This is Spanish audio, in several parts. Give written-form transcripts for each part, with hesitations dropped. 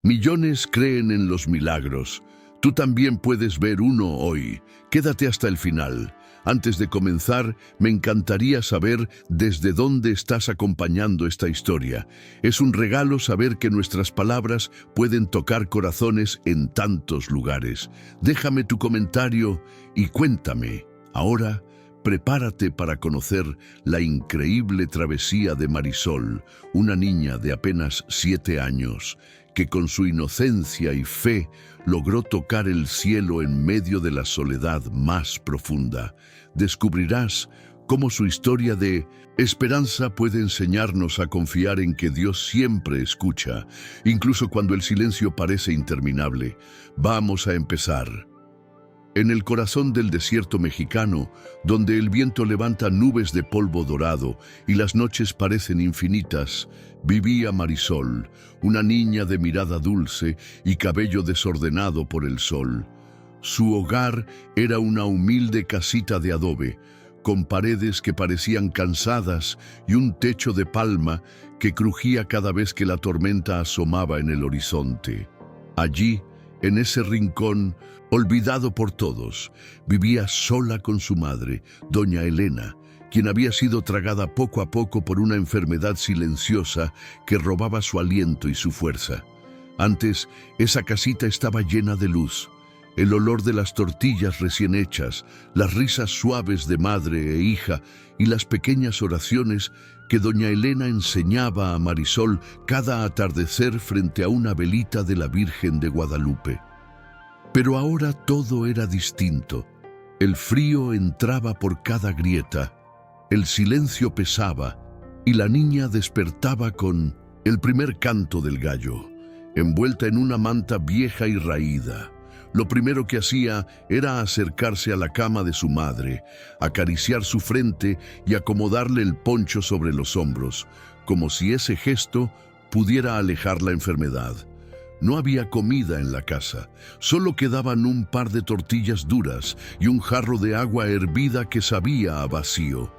Millones creen en los milagros. Tú también puedes ver uno hoy. Quédate hasta el final. Antes de comenzar, me encantaría saber desde dónde estás acompañando esta historia. Es un regalo saber que nuestras palabras pueden tocar corazones en tantos lugares. Déjame tu comentario y cuéntame. Ahora, prepárate para conocer la increíble travesía de Marisol, una niña de apenas 7 años, que con su inocencia y fe logró tocar el cielo en medio de la soledad más profunda. Descubrirás cómo su historia de esperanza puede enseñarnos a confiar en que Dios siempre escucha, incluso cuando el silencio parece interminable. Vamos a empezar. En el corazón del desierto mexicano, donde el viento levanta nubes de polvo dorado y las noches parecen infinitas, vivía Marisol, una niña de mirada dulce y cabello desordenado por el sol. Su hogar era una humilde casita de adobe, con paredes que parecían cansadas y un techo de palma que crujía cada vez que la tormenta asomaba en el horizonte. Allí, en ese rincón, olvidado por todos, vivía sola con su madre, doña Elena, quien había sido tragada poco a poco por una enfermedad silenciosa que robaba su aliento y su fuerza. Antes, esa casita estaba llena de luz. El olor de las tortillas recién hechas, las risas suaves de madre e hija y las pequeñas oraciones que doña Elena enseñaba a Marisol cada atardecer frente a una velita de la Virgen de Guadalupe. Pero ahora todo era distinto. El frío entraba por cada grieta, el silencio pesaba y la niña despertaba con el primer canto del gallo, envuelta en una manta vieja y raída. Lo primero que hacía era acercarse a la cama de su madre, acariciar su frente y acomodarle el poncho sobre los hombros, como si ese gesto pudiera alejar la enfermedad. No había comida en la casa, solo quedaban un par de tortillas duras y un jarro de agua hervida que sabía a vacío.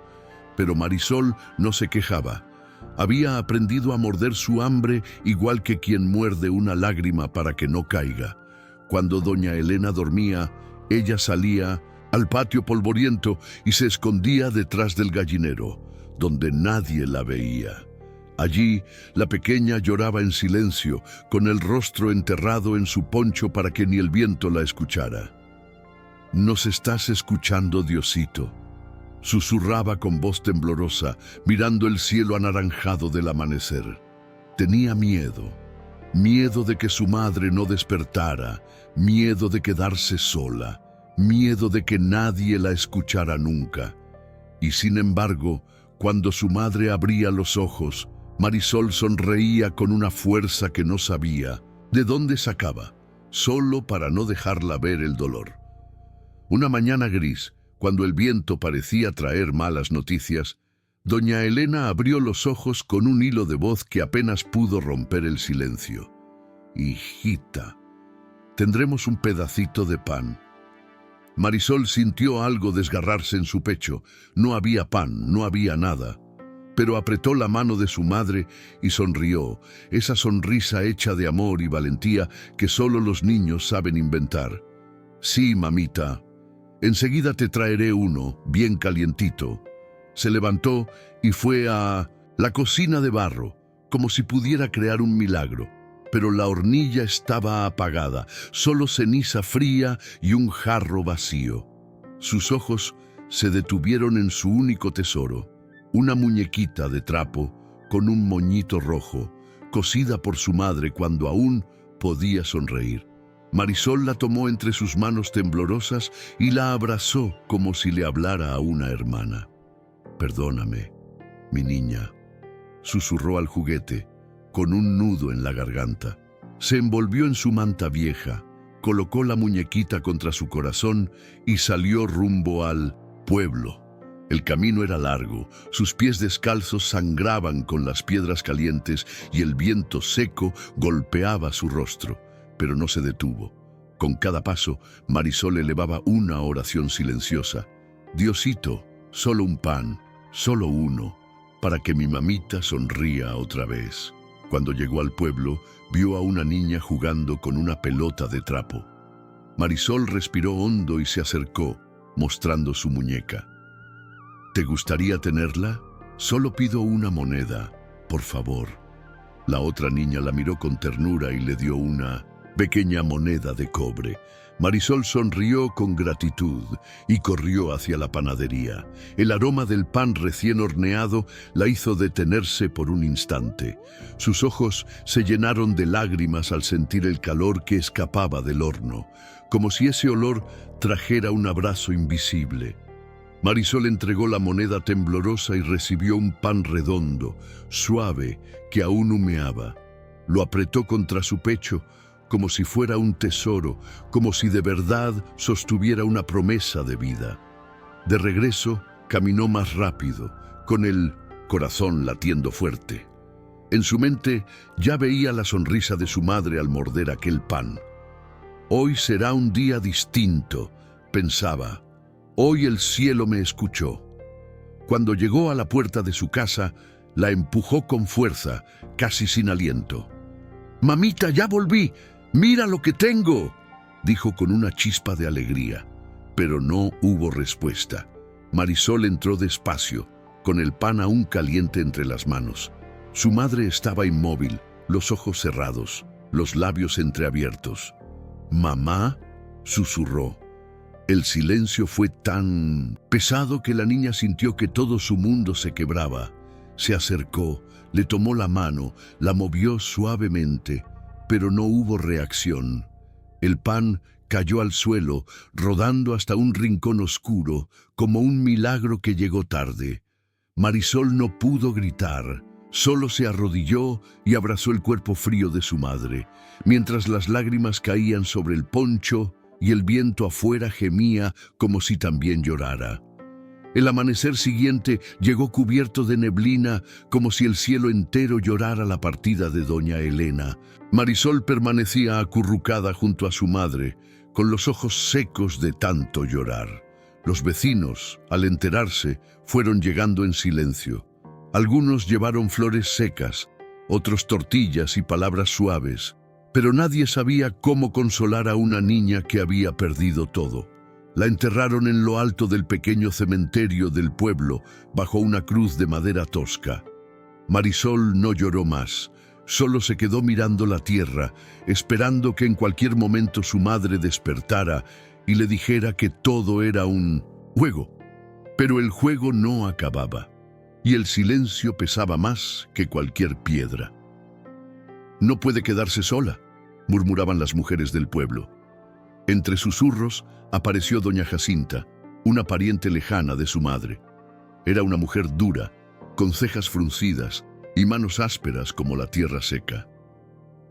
Pero Marisol no se quejaba. Había aprendido a morder su hambre igual que quien muerde una lágrima para que no caiga. Cuando doña Elena dormía, ella salía al patio polvoriento y se escondía detrás del gallinero, donde nadie la veía. Allí, la pequeña lloraba en silencio, con el rostro enterrado en su poncho para que ni el viento la escuchara. «¿Nos estás escuchando, Diosito?», susurraba con voz temblorosa, mirando el cielo anaranjado del amanecer. Tenía miedo de que su madre no despertara, miedo de quedarse sola, miedo de que nadie la escuchara nunca. Y sin embargo, cuando su madre abría los ojos, Marisol sonreía con una fuerza que no sabía de dónde sacaba, solo para no dejarla ver el dolor. Una mañana gris, cuando el viento parecía traer malas noticias, doña Elena abrió los ojos con un hilo de voz que apenas pudo romper el silencio. «Hijita, tendremos un pedacito de pan». Marisol sintió algo desgarrarse en su pecho. No había pan, no había nada. Pero apretó la mano de su madre y sonrió, esa sonrisa hecha de amor y valentía que solo los niños saben inventar. «Sí, mamita, enseguida te traeré uno, bien calientito». Se levantó y fue a la cocina de barro, como si pudiera crear un milagro. Pero la hornilla estaba apagada, solo ceniza fría y un jarro vacío. Sus ojos se detuvieron en su único tesoro, una muñequita de trapo con un moñito rojo, cosida por su madre cuando aún podía sonreír. Marisol la tomó entre sus manos temblorosas y la abrazó como si le hablara a una hermana. «Perdóname, mi niña», susurró al juguete, con un nudo en la garganta. Se envolvió en su manta vieja, colocó la muñequita contra su corazón y salió rumbo al pueblo. El camino era largo, sus pies descalzos sangraban con las piedras calientes y el viento seco golpeaba su rostro, pero no se detuvo. Con cada paso, Marisol elevaba una oración silenciosa. «Diosito, solo un pan, solo uno, para que mi mamita sonría otra vez». Cuando llegó al pueblo, vio a una niña jugando con una pelota de trapo. Marisol respiró hondo y se acercó, mostrando su muñeca. ¿Te gustaría tenerla? Solo pido una moneda, por favor. La otra niña la miró con ternura y le dio una pequeña moneda de cobre. Marisol sonrió con gratitud y corrió hacia la panadería. El aroma del pan recién horneado la hizo detenerse por un instante. Sus ojos se llenaron de lágrimas al sentir el calor que escapaba del horno, como si ese olor trajera un abrazo invisible. Marisol entregó la moneda temblorosa y recibió un pan redondo, suave, que aún humeaba. Lo apretó contra su pecho, como si fuera un tesoro, como si de verdad sostuviera una promesa de vida. De regreso, caminó más rápido, con el corazón latiendo fuerte. En su mente ya veía la sonrisa de su madre al morder aquel pan. Hoy será un día distinto, pensaba. Hoy el cielo me escuchó. Cuando llegó a la puerta de su casa, la empujó con fuerza, casi sin aliento. «Mamita, ya volví. ¡Mira lo que tengo!», dijo con una chispa de alegría. Pero no hubo respuesta. Marisol entró despacio, con el pan aún caliente entre las manos. Su madre estaba inmóvil, los ojos cerrados, los labios entreabiertos. «Mamá», susurró. El silencio fue tan pesado que la niña sintió que todo su mundo se quebraba. Se acercó, le tomó la mano, la movió suavemente, pero no hubo reacción. El pan cayó al suelo, rodando hasta un rincón oscuro, como un milagro que llegó tarde. Marisol no pudo gritar, solo se arrodilló y abrazó el cuerpo frío de su madre, mientras las lágrimas caían sobre el poncho y el viento afuera gemía como si también llorara. El amanecer siguiente llegó cubierto de neblina, como si el cielo entero llorara la partida de doña Elena. Marisol permanecía acurrucada junto a su madre, con los ojos secos de tanto llorar. Los vecinos, al enterarse, fueron llegando en silencio. Algunos llevaron flores secas, otros tortillas y palabras suaves, pero nadie sabía cómo consolar a una niña que había perdido todo. La enterraron en lo alto del pequeño cementerio del pueblo, bajo una cruz de madera tosca. Marisol no lloró más, solo se quedó mirando la tierra, esperando que en cualquier momento su madre despertara y le dijera que todo era un juego. Pero el juego no acababa, y el silencio pesaba más que cualquier piedra. «No puede quedarse sola», murmuraban las mujeres del pueblo. Entre susurros apareció doña Jacinta, una pariente lejana de su madre. Era una mujer dura, con cejas fruncidas y manos ásperas como la tierra seca.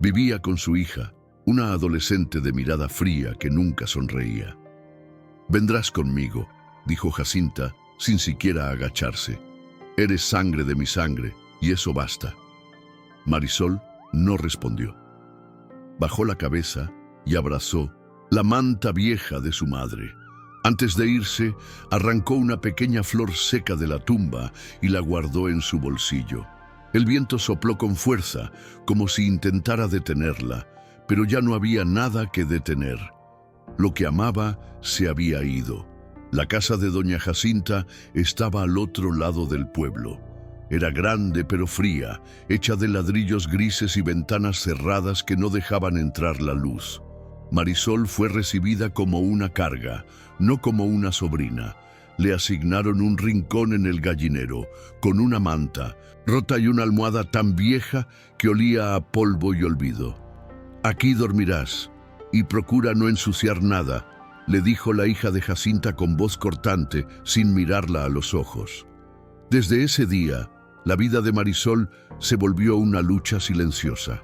Vivía con su hija, una adolescente de mirada fría que nunca sonreía. «Vendrás conmigo», dijo Jacinta, sin siquiera agacharse. «Eres sangre de mi sangre, y eso basta». Marisol no respondió. Bajó la cabeza y abrazó la manta vieja de su madre. Antes de irse, arrancó una pequeña flor seca de la tumba y la guardó en su bolsillo. El viento sopló con fuerza, como si intentara detenerla, pero ya no había nada que detener. Lo que amaba se había ido. La casa de doña Jacinta estaba al otro lado del pueblo. Era grande pero fría, hecha de ladrillos grises y ventanas cerradas que no dejaban entrar la luz. Marisol fue recibida como una carga, no como una sobrina. Le asignaron un rincón en el gallinero, con una manta, rota y una almohada tan vieja que olía a polvo y olvido. «Aquí dormirás, y procura no ensuciar nada», le dijo la hija de Jacinta con voz cortante, sin mirarla a los ojos. Desde ese día, la vida de Marisol se volvió una lucha silenciosa.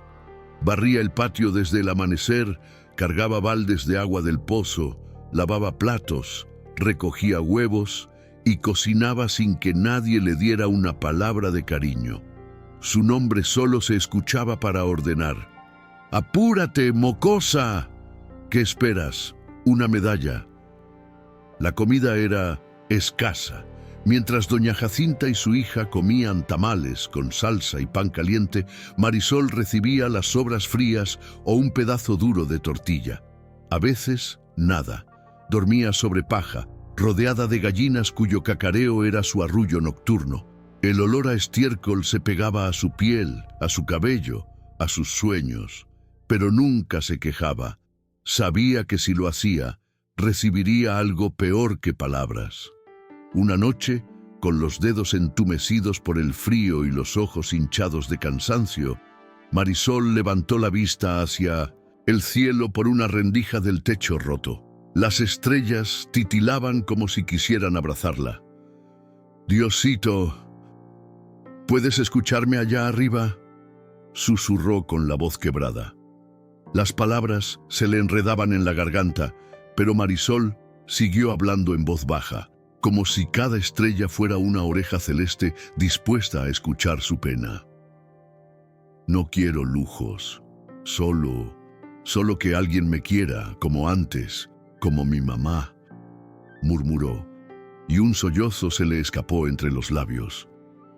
Barría el patio desde el amanecer, cargaba baldes de agua del pozo, lavaba platos, recogía huevos y cocinaba sin que nadie le diera una palabra de cariño. Su nombre solo se escuchaba para ordenar. «¡Apúrate, mocosa!». «¿Qué esperas? Una medalla». La comida era escasa, Mientras doña Jacinta y su hija comían tamales con salsa y pan caliente, Marisol recibía las sobras frías o un pedazo duro de tortilla. A veces, nada. Dormía sobre paja, rodeada de gallinas cuyo cacareo era su arrullo nocturno. El olor a estiércol se pegaba a su piel, a su cabello, a sus sueños, pero nunca se quejaba. Sabía que si lo hacía, recibiría algo peor que palabras. Una noche, con los dedos entumecidos por el frío y los ojos hinchados de cansancio, Marisol levantó la vista hacia el cielo por una rendija del techo roto. Las estrellas titilaban como si quisieran abrazarla. «Diosito, ¿puedes escucharme allá arriba?», susurró con la voz quebrada. Las palabras se le enredaban en la garganta, pero Marisol siguió hablando en voz baja, como si cada estrella fuera una oreja celeste dispuesta a escuchar su pena. «No quiero lujos, solo que alguien me quiera, como antes, como mi mamá», murmuró, y un sollozo se le escapó entre los labios.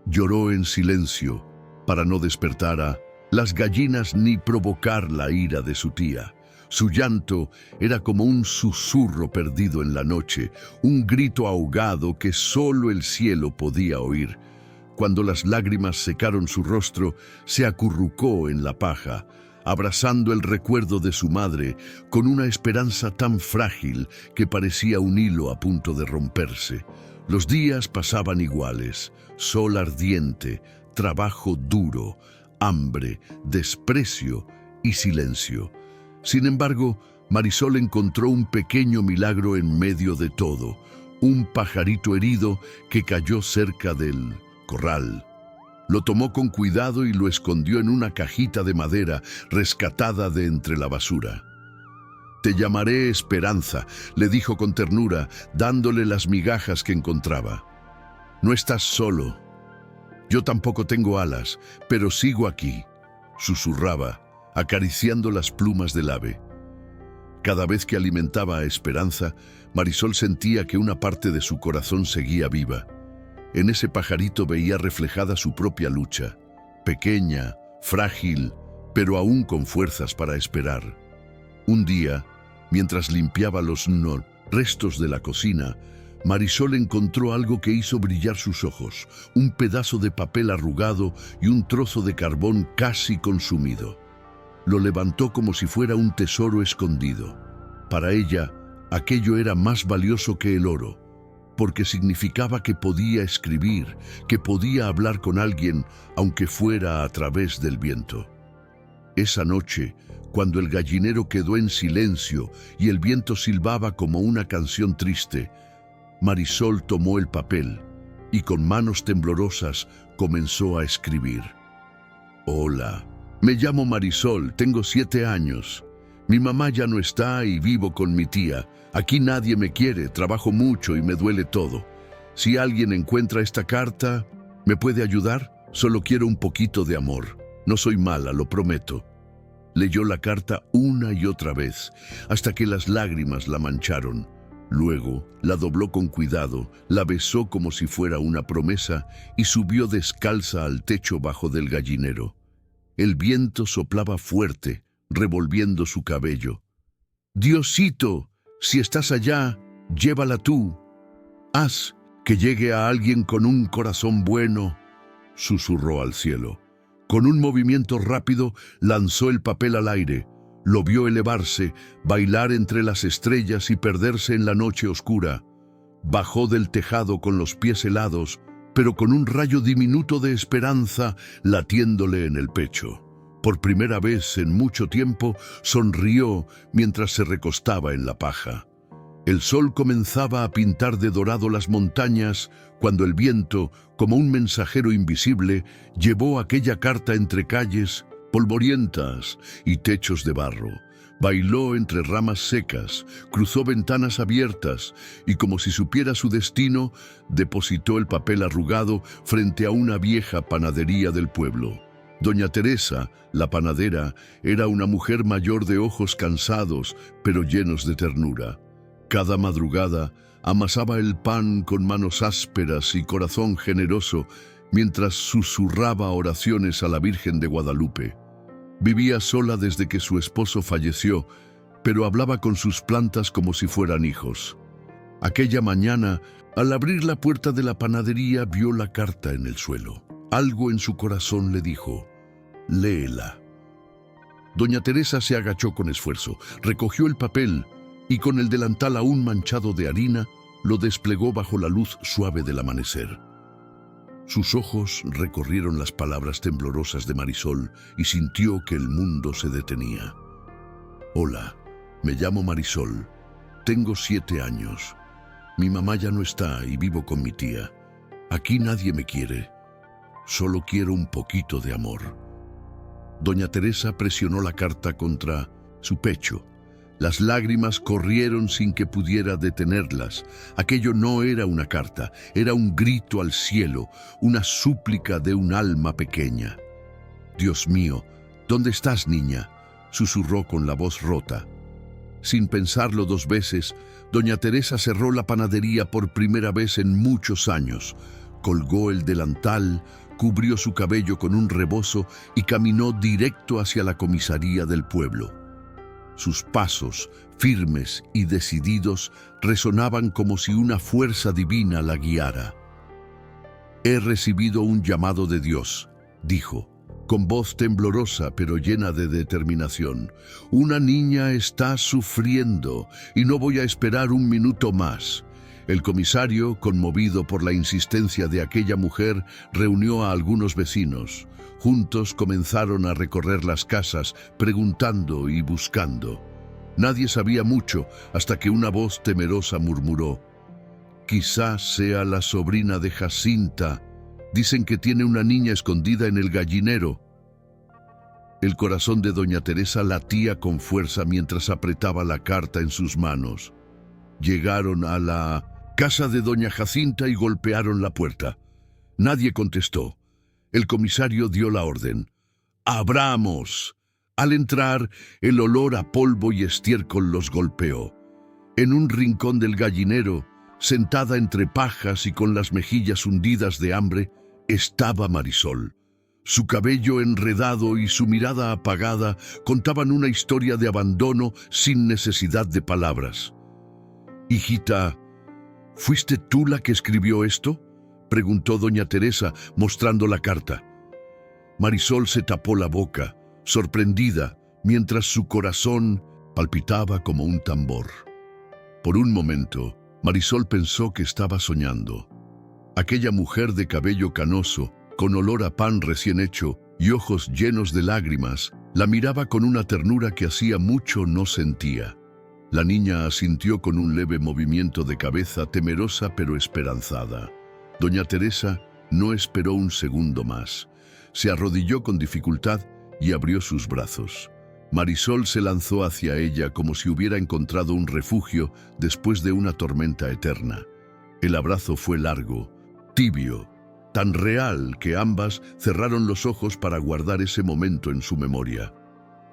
Lloró en silencio para no despertar a las gallinas ni provocar la ira de su tía. Su llanto era como un susurro perdido en la noche, un grito ahogado que solo el cielo podía oír. Cuando las lágrimas secaron su rostro, se acurrucó en la paja, abrazando el recuerdo de su madre con una esperanza tan frágil que parecía un hilo a punto de romperse. Los días pasaban iguales: sol ardiente, trabajo duro, hambre, desprecio y silencio. Sin embargo, Marisol encontró un pequeño milagro en medio de todo: un pajarito herido que cayó cerca del corral. Lo tomó con cuidado y lo escondió en una cajita de madera rescatada de entre la basura. «Te llamaré Esperanza», le dijo con ternura, dándole las migajas que encontraba. «No estás solo. Yo tampoco tengo alas, pero sigo aquí», susurraba, acariciando las plumas del ave. Cada vez que alimentaba a Esperanza, Marisol sentía que una parte de su corazón seguía viva. En ese pajarito veía reflejada su propia lucha, pequeña, frágil, pero aún con fuerzas para esperar. Un día, mientras limpiaba los restos de la cocina, Marisol encontró algo que hizo brillar sus ojos: un pedazo de papel arrugado y un trozo de carbón casi consumido. Lo levantó como si fuera un tesoro escondido. Para ella, aquello era más valioso que el oro, porque significaba que podía escribir, que podía hablar con alguien, aunque fuera a través del viento. Esa noche, cuando el gallinero quedó en silencio y el viento silbaba como una canción triste, Marisol tomó el papel y con manos temblorosas comenzó a escribir. «Hola, me llamo Marisol, tengo 7 años. Mi mamá ya no está y vivo con mi tía. Aquí nadie me quiere, trabajo mucho y me duele todo. Si alguien encuentra esta carta, ¿me puede ayudar? Solo quiero un poquito de amor. No soy mala, lo prometo». Leyó la carta una y otra vez, hasta que las lágrimas la mancharon. Luego la dobló con cuidado, la besó como si fuera una promesa y subió descalza al techo bajo del gallinero. El viento soplaba fuerte, revolviendo su cabello. «Diosito, si estás allá, llévala tú. Haz que llegue a alguien con un corazón bueno», susurró al cielo. Con un movimiento rápido lanzó el papel al aire. Lo vio elevarse, bailar entre las estrellas y perderse en la noche oscura. Bajó del tejado con los pies helados, pero con un rayo diminuto de esperanza latiéndole en el pecho. Por primera vez en mucho tiempo sonrió mientras se recostaba en la paja. El sol comenzaba a pintar de dorado las montañas cuando el viento, como un mensajero invisible, llevó aquella carta entre calles polvorientas y techos de barro. Bailó entre ramas secas, cruzó ventanas abiertas y, como si supiera su destino, depositó el papel arrugado frente a una vieja panadería del pueblo. Doña Teresa, la panadera, era una mujer mayor de ojos cansados, pero llenos de ternura. Cada madrugada amasaba el pan con manos ásperas y corazón generoso mientras susurraba oraciones a la Virgen de Guadalupe. Vivía sola desde que su esposo falleció, pero hablaba con sus plantas como si fueran hijos. Aquella mañana, al abrir la puerta de la panadería, vio la carta en el suelo. Algo en su corazón le dijo: léela. Doña Teresa se agachó con esfuerzo, recogió el papel y con el delantal aún manchado de harina, lo desplegó bajo la luz suave del amanecer. Sus ojos recorrieron las palabras temblorosas de Marisol y sintió que el mundo se detenía. Hola, me llamo Marisol, tengo 7 años. Mi mamá ya no está y vivo con mi tía. Aquí nadie me quiere, solo quiero un poquito de amor. Doña Teresa presionó la carta contra su pecho. Las lágrimas corrieron sin que pudiera detenerlas. Aquello no era una carta, era un grito al cielo, una súplica de un alma pequeña. «Dios mío, ¿dónde estás, niña?», susurró con la voz rota. Sin pensarlo 2 veces, doña Teresa cerró la panadería por primera vez en muchos años. Colgó el delantal, cubrió su cabello con un rebozo y caminó directo hacia la comisaría del pueblo. Sus pasos, firmes y decididos, resonaban como si una fuerza divina la guiara. «He recibido un llamado de Dios», dijo, con voz temblorosa pero llena de determinación. «Una niña está sufriendo y no voy a esperar un minuto más». El comisario, conmovido por la insistencia de aquella mujer, reunió a algunos vecinos. Juntos comenzaron a recorrer las casas, preguntando y buscando. Nadie sabía mucho hasta que una voz temerosa murmuró: «Quizás sea la sobrina de Jacinta. Dicen que tiene una niña escondida en el gallinero». El corazón de doña Teresa latía con fuerza mientras apretaba la carta en sus manos. Llegaron a la casa de doña Jacinta y golpearon la puerta. Nadie contestó. El comisario dio la orden: «¡Abramos!». Al entrar, el olor a polvo y estiércol los golpeó. En un rincón del gallinero, sentada entre pajas y con las mejillas hundidas de hambre, estaba Marisol. Su cabello enredado y su mirada apagada contaban una historia de abandono sin necesidad de palabras. «Hijita, ¿fuiste tú la que escribió esto?», preguntó doña Teresa, mostrando la carta. Marisol se tapó la boca, sorprendida, mientras su corazón palpitaba como un tambor. Por un momento, Marisol pensó que estaba soñando. Aquella mujer de cabello canoso, con olor a pan recién hecho y ojos llenos de lágrimas, la miraba con una ternura que hacía mucho no sentía. La niña asintió con un leve movimiento de cabeza, temerosa pero esperanzada. Doña Teresa no esperó un segundo más. Se arrodilló con dificultad y abrió sus brazos. Marisol se lanzó hacia ella como si hubiera encontrado un refugio después de una tormenta eterna. El abrazo fue largo, tibio, tan real que ambas cerraron los ojos para guardar ese momento en su memoria.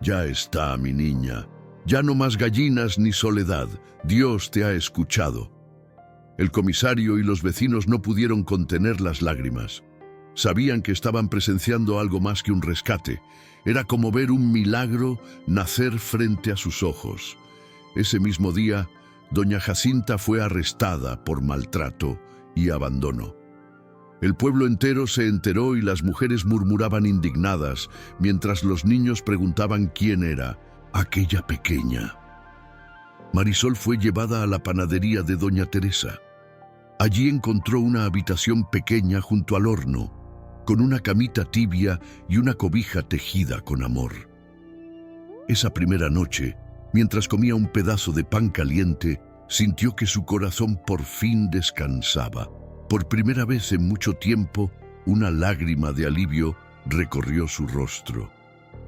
«Ya está, mi niña. Ya no más gallinas ni soledad. Dios te ha escuchado». El comisario y los vecinos no pudieron contener las lágrimas. Sabían que estaban presenciando algo más que un rescate. Era como ver un milagro nacer frente a sus ojos. Ese mismo día, doña Jacinta fue arrestada por maltrato y abandono. El pueblo entero se enteró y las mujeres murmuraban indignadas, mientras los niños preguntaban quién era aquella pequeña. Marisol fue llevada a la panadería de doña Teresa. Allí encontró una habitación pequeña junto al horno, con una camita tibia y una cobija tejida con amor. Esa primera noche, mientras comía un pedazo de pan caliente, sintió que su corazón por fin descansaba. Por primera vez en mucho tiempo, una lágrima de alivio recorrió su rostro.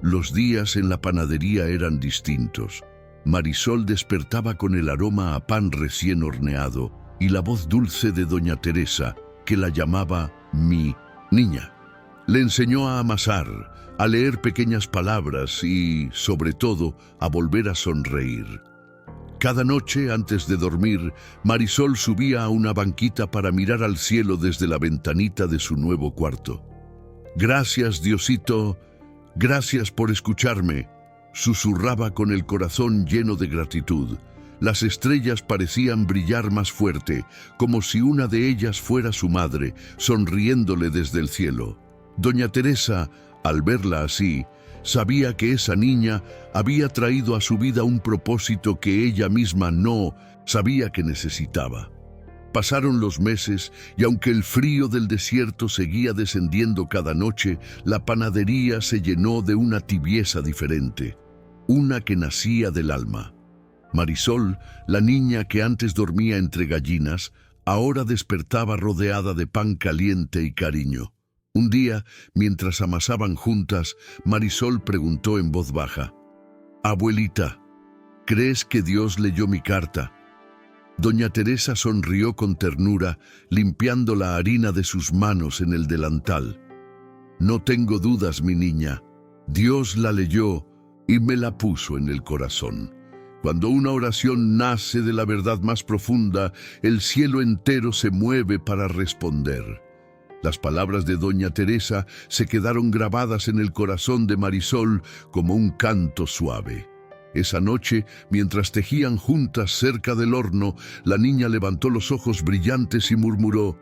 Los días en la panadería eran distintos. Marisol despertaba con el aroma a pan recién horneado y la voz dulce de doña Teresa, que la llamaba mi niña. Le enseñó a amasar, a leer pequeñas palabras y, sobre todo, a volver a sonreír. Cada noche, antes de dormir, Marisol subía a una banquita para mirar al cielo desde la ventanita de su nuevo cuarto. «Gracias, Diosito, gracias por escucharme», susurraba con el corazón lleno de gratitud. Las estrellas parecían brillar más fuerte, como si una de ellas fuera su madre, sonriéndole desde el cielo. Doña Teresa, al verla así, sabía que esa niña había traído a su vida un propósito que ella misma no sabía que necesitaba. Pasaron los meses y aunque el frío del desierto seguía descendiendo cada noche, la panadería se llenó de una tibieza diferente, una que nacía del alma. Marisol, la niña que antes dormía entre gallinas, ahora despertaba rodeada de pan caliente y cariño. Un día, mientras amasaban juntas, Marisol preguntó en voz baja: «Abuelita, ¿crees que Dios leyó mi carta?». Doña Teresa sonrió con ternura, limpiando la harina de sus manos en el delantal. «No tengo dudas, mi niña. Dios la leyó y me la puso en el corazón. Cuando una oración nace de la verdad más profunda, el cielo entero se mueve para responder». Las palabras de Doña Teresa se quedaron grabadas en el corazón de Marisol como un canto suave. Esa noche, mientras tejían juntas cerca del horno, la niña levantó los ojos brillantes y murmuró: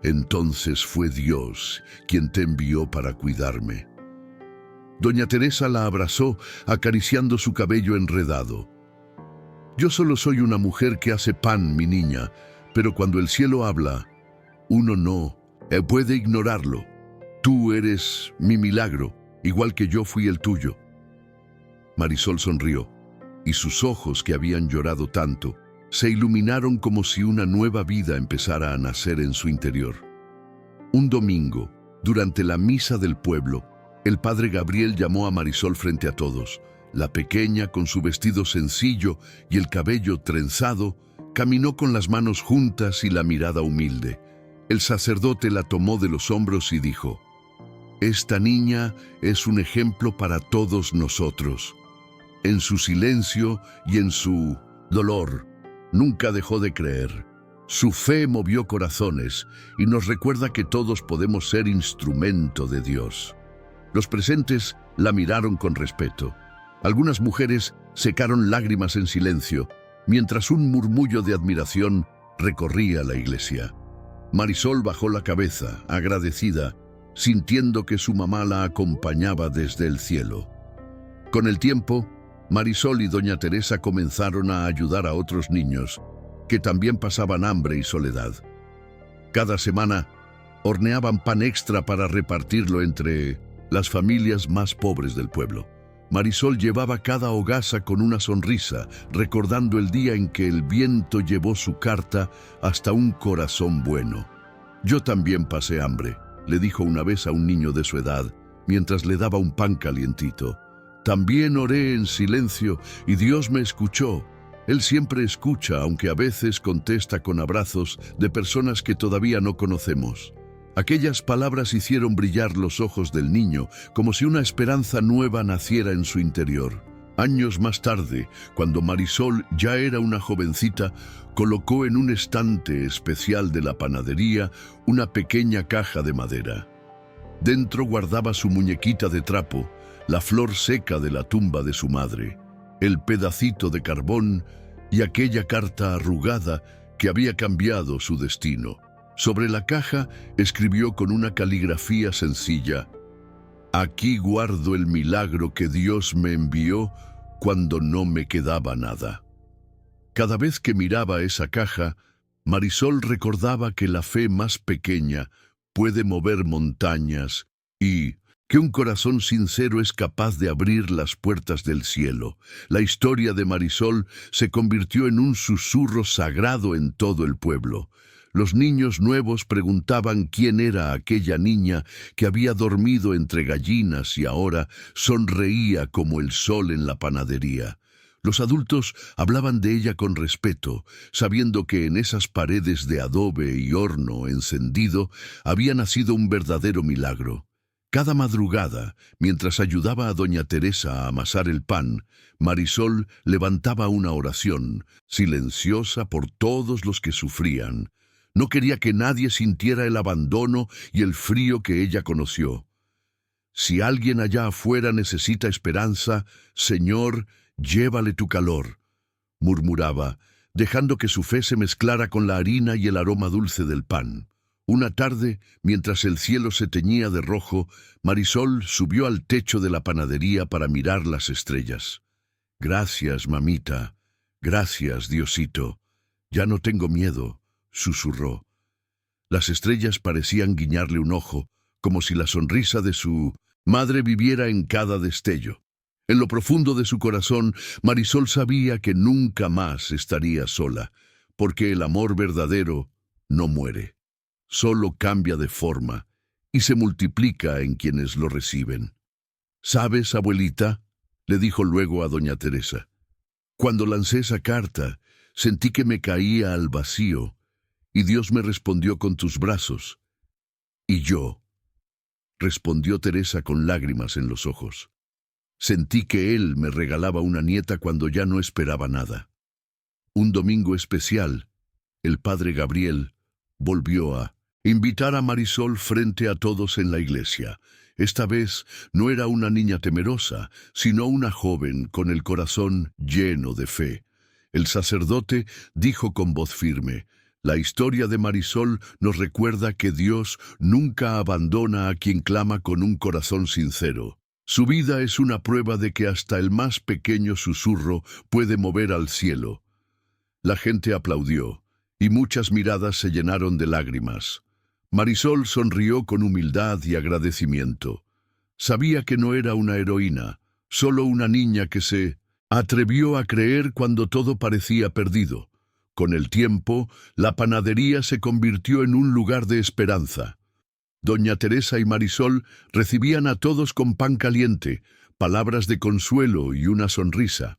«Entonces fue Dios quien te envió para cuidarme». Doña Teresa la abrazó, acariciando su cabello enredado. «Yo solo soy una mujer que hace pan, mi niña, pero cuando el cielo habla, uno no puede ignorarlo. Tú eres mi milagro, igual que yo fui el tuyo». Marisol sonrió, y sus ojos, que habían llorado tanto, se iluminaron como si una nueva vida empezara a nacer en su interior. Un domingo, durante la misa del pueblo, el padre Gabriel llamó a Marisol frente a todos. La pequeña, con su vestido sencillo y el cabello trenzado, caminó con las manos juntas y la mirada humilde. El sacerdote la tomó de los hombros y dijo: «Esta niña es un ejemplo para todos nosotros». En su silencio y en su dolor, nunca dejó de creer. Su fe movió corazones y nos recuerda que todos podemos ser instrumento de Dios. Los presentes la miraron con respeto. Algunas mujeres secaron lágrimas en silencio, mientras un murmullo de admiración recorría la iglesia. Marisol bajó la cabeza, agradecida, sintiendo que su mamá la acompañaba desde el cielo. Con el tiempo, Marisol y Doña Teresa comenzaron a ayudar a otros niños que también pasaban hambre y soledad. Cada semana horneaban pan extra para repartirlo entre las familias más pobres del pueblo. Marisol llevaba cada hogaza con una sonrisa, recordando el día en que el viento llevó su carta hasta un corazón bueno. «Yo también pasé hambre», le dijo una vez a un niño de su edad, mientras le daba un pan calientito. «También oré en silencio y Dios me escuchó». Él siempre escucha, aunque a veces contesta con abrazos de personas que todavía no conocemos. Aquellas palabras hicieron brillar los ojos del niño, como si una esperanza nueva naciera en su interior. Años más tarde, cuando Marisol ya era una jovencita, colocó en un estante especial de la panadería una pequeña caja de madera. Dentro guardaba su muñequita de trapo, la flor seca de la tumba de su madre, el pedacito de carbón y aquella carta arrugada que había cambiado su destino. Sobre la caja escribió con una caligrafía sencilla: «Aquí guardo el milagro que Dios me envió cuando no me quedaba nada». Cada vez que miraba esa caja, Marisol recordaba que la fe más pequeña puede mover montañas y que un corazón sincero es capaz de abrir las puertas del cielo. La historia de Marisol se convirtió en un susurro sagrado en todo el pueblo. Los niños nuevos preguntaban quién era aquella niña que había dormido entre gallinas y ahora sonreía como el sol en la panadería. Los adultos hablaban de ella con respeto, sabiendo que en esas paredes de adobe y horno encendido había nacido un verdadero milagro. Cada madrugada, mientras ayudaba a doña Teresa a amasar el pan, Marisol levantaba una oración, silenciosa por todos los que sufrían. No quería que nadie sintiera el abandono y el frío que ella conoció. Si alguien allá afuera necesita esperanza, Señor, llévale tu calor, murmuraba, dejando que su fe se mezclara con la harina y el aroma dulce del pan. Una tarde, mientras el cielo se teñía de rojo, Marisol subió al techo de la panadería para mirar las estrellas. «Gracias, mamita. Gracias, Diosito. Ya no tengo miedo», susurró. Las estrellas parecían guiñarle un ojo, como si la sonrisa de su madre viviera en cada destello. En lo profundo de su corazón, Marisol sabía que nunca más estaría sola, porque el amor verdadero no muere. Solo cambia de forma y se multiplica en quienes lo reciben. «¿Sabes, abuelita?», le dijo luego a doña Teresa. «Cuando lancé esa carta, sentí que me caía al vacío, y Dios me respondió con tus brazos. Y yo», respondió Teresa con lágrimas en los ojos, «sentí que Él me regalaba una nieta cuando ya no esperaba nada». Un domingo especial, el padre Gabriel volvió a invitar a Marisol frente a todos en la iglesia. Esta vez no era una niña temerosa, sino una joven con el corazón lleno de fe. El sacerdote dijo con voz firme: «La historia de Marisol nos recuerda que Dios nunca abandona a quien clama con un corazón sincero. Su vida es una prueba de que hasta el más pequeño susurro puede mover al cielo». La gente aplaudió, y muchas miradas se llenaron de lágrimas. Marisol sonrió con humildad y agradecimiento. Sabía que no era una heroína, solo una niña que se atrevió a creer cuando todo parecía perdido. Con el tiempo, la panadería se convirtió en un lugar de esperanza. Doña Teresa y Marisol recibían a todos con pan caliente, palabras de consuelo y una sonrisa.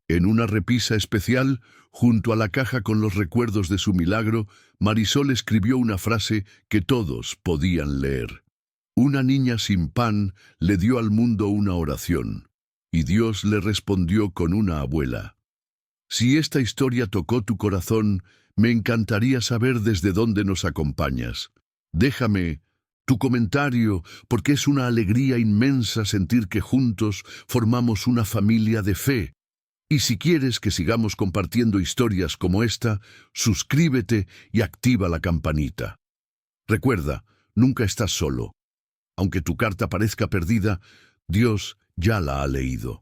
En una repisa especial, junto a la caja con los recuerdos de su milagro, Marisol escribió una frase que todos podían leer. «Una niña sin pan le dio al mundo una oración, y Dios le respondió con una abuela». Si esta historia tocó tu corazón, me encantaría saber desde dónde nos acompañas. Déjame tu comentario, porque es una alegría inmensa sentir que juntos formamos una familia de fe. Y si quieres que sigamos compartiendo historias como esta, suscríbete y activa la campanita. Recuerda, nunca estás solo. Aunque tu carta parezca perdida, Dios ya la ha leído.